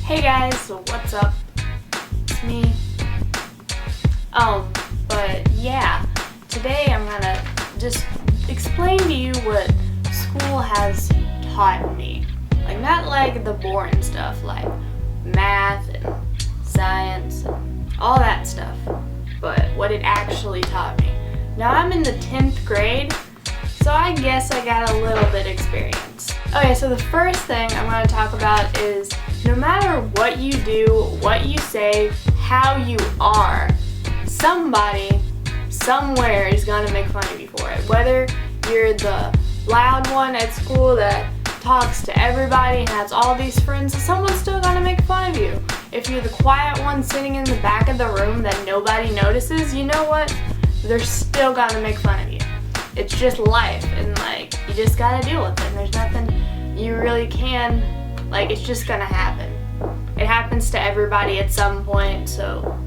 Hey guys, so what's up? It's me. But yeah, today I'm gonna just explain to you what school has taught me. Like, not like the boring stuff like math and science and all that stuff, but what it actually taught me. Now I'm in the 10th grade, so I guess I got a little bit experience. Okay, so the first thing I'm going to talk about is no matter what you do, what you say, how you are, somebody somewhere is going to make fun of you for it. Whether you're the loud one at school that talks to everybody and has all these friends, someone's still going to make fun of you. If you're the quiet one sitting in the back of the room that nobody notices, you know what? They're still going to make fun of you. It's just life, and like, you just gotta deal with it, and there's nothing you really can, like, it's just gonna happen. It happens to everybody at some point, so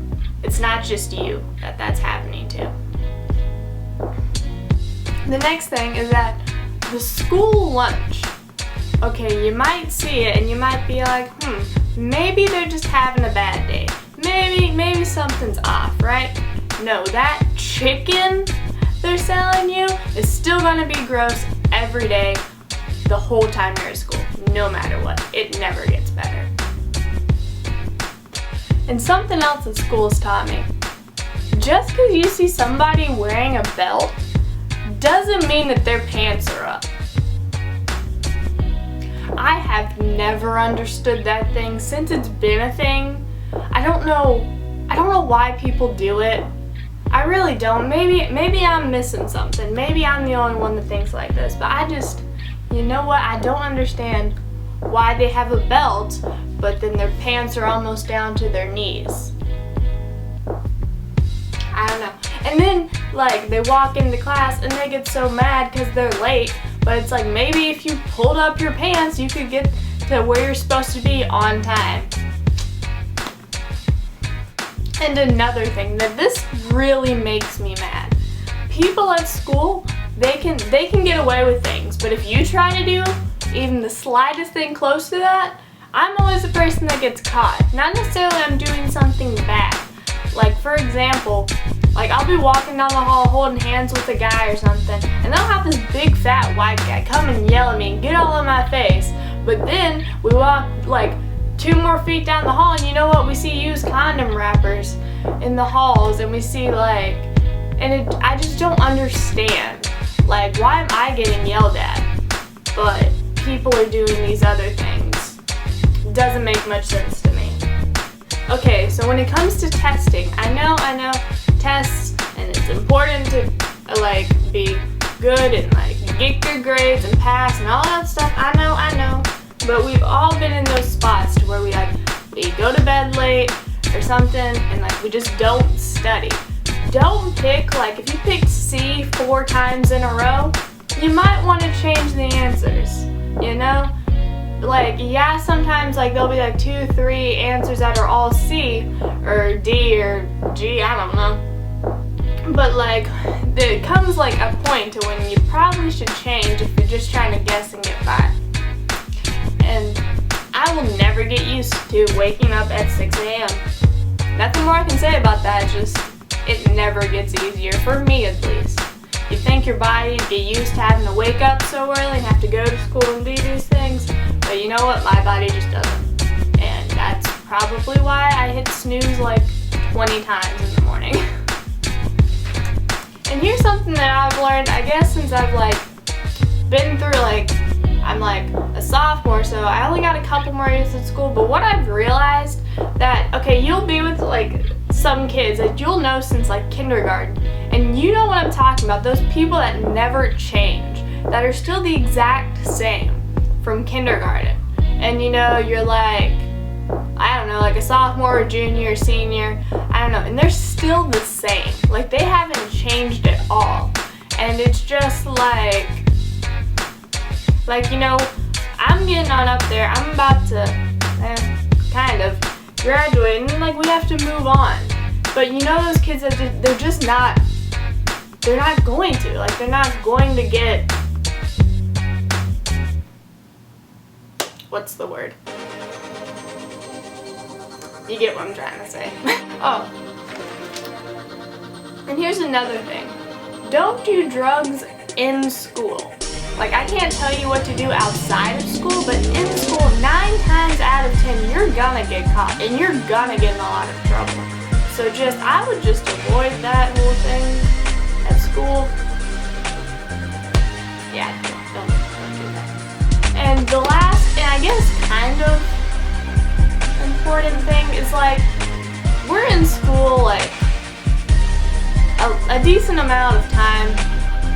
it's not just you that that's happening to. The next thing is that the school lunch. Okay, you might see it and you might be like, maybe they're just having a bad day. Maybe something's off, right? No, that chicken they're selling you is still gonna be gross every day, the whole time you're at school, no matter what. It never gets better. And something else that school's taught me, just because you see somebody wearing a belt doesn't mean that their pants are up. I have never understood that thing since it's been a thing. I don't know why people do it. I really don't. Maybe I'm missing something. Maybe I'm the only one that thinks like this. But you know what? I don't understand why they have a belt, but then their pants are almost down to their knees. I don't know. And then, like, they walk into class and they get so mad because they're late. But it's like, maybe if you pulled up your pants, you could get to where you're supposed to be on time. And another thing that this really makes me mad. People at school, they can get away with things, but if you try to do even the slightest thing close to that, I'm always the person that gets caught. Not necessarily I'm doing something bad. Like, for example, like, I'll be walking down the hall holding hands with a guy or something, and they'll have this big fat white guy come and yell at me and get all in my face. But then we walk like 2 more feet down the hall, and you know what? We see used condom wrappers in the halls, and we see like, I just don't understand. Like, why am I getting yelled at, but people are doing these other things? It doesn't make much sense to me. Okay, so when it comes to testing, I know tests, and it's important to like be good and like get good grades and pass and all that stuff. I know. But we've all been in those spots to where we go to bed late or something, and like we just don't study. Don't pick, like, if you picked C 4 times in a row, you might want to change the answers, you know? Like, yeah, sometimes like there'll be like 2, 3 answers that are all C or D or G, I don't know. But like, there comes like a point to when you probably should change if you're just trying to guess and get by. And I will never get used to waking up at 6 a.m. Nothing more I can say about that, just it never gets easier, for me at least. You'd think your body would get used to having to wake up so early and have to go to school and do these things, but you know what, my body just doesn't. And that's probably why I hit snooze like 20 times in the morning. And here's something that I've learned, I guess, since I've like been through, like, I'm like a sophomore, so I only got a couple more years at school, but what I've realized that, okay, you'll be with like some kids that you'll know since like kindergarten, and you know what I'm talking about, those people that never change, that are still the exact same from kindergarten. And you know, you're like, I don't know, like a sophomore or junior or senior, I don't know, and they're still the same. Like, they haven't changed at all. And it's just like, you know, I'm getting on up there, I'm about to kind of graduate, and like, we have to move on. But you know, those kids that they're not going to, like, they're not going to get, what's the word? You get what I'm trying to say. Oh. And here's another thing. Don't do drugs in school. Like, I can't tell you what to do outside of school, but in school, 9 times out of 10, you're gonna get caught and you're gonna get in a lot of trouble. So I would just avoid that whole thing at school. Yeah, don't do that. And the last, and I guess kind of important thing is, like, we're in school, like, a decent amount of time,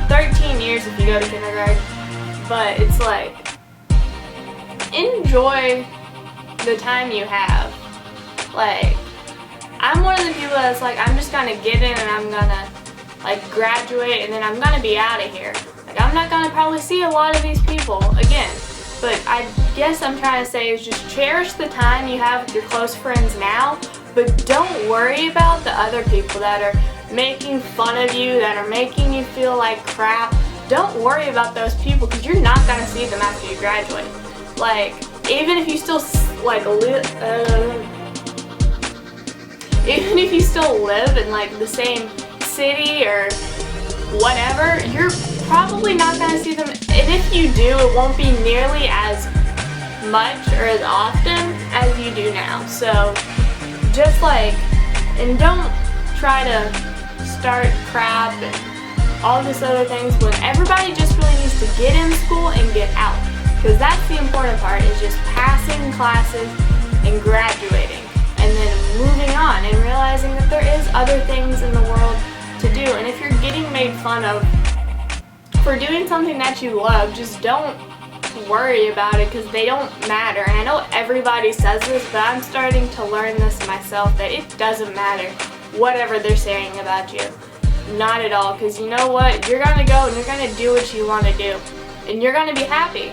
13 years if you go to kindergarten, but it's like, enjoy the time you have. Like, I'm one of the people that's like, I'm just gonna get in and I'm gonna, like, graduate and then I'm gonna be out of here. Like, I'm not gonna probably see a lot of these people again. But I guess I'm trying to say is just cherish the time you have with your close friends now, but don't worry about the other people that are making fun of you, that are making you feel like crap. Don't worry about those people because you're not going to see them after you graduate. Like, even if you still, like, even if you still live in, like, the same city or whatever, you're probably not going to see them, and if you do, it won't be nearly as much or as often as you do now. So just like, and don't try to start crap and all this other things when everybody just really needs to get in school and get out, because that's the important part, is just passing classes and graduating and then moving on and realizing that there is other things in the world to do. And if you're getting made fun of for doing something that you love, just don't worry about it because they don't matter. And I know everybody says this, but I'm starting to learn this myself, that it doesn't matter whatever they're saying about you. Not at all, because you know what? You're going to go and you're going to do what you want to do. And you're going to be happy.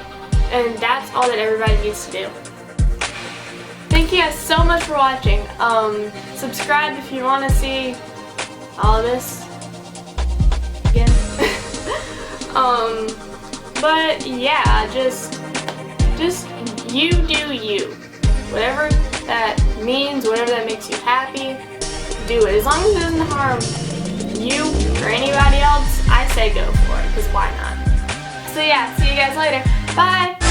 And that's all that everybody needs to do. Thank you guys so much for watching. Subscribe if you want to see all this again. But yeah, just you do you. Whatever that means, whatever that makes you happy, do it. As long as it doesn't harm you or anybody else, I say go for it, because why not? So yeah, see you guys later. Bye!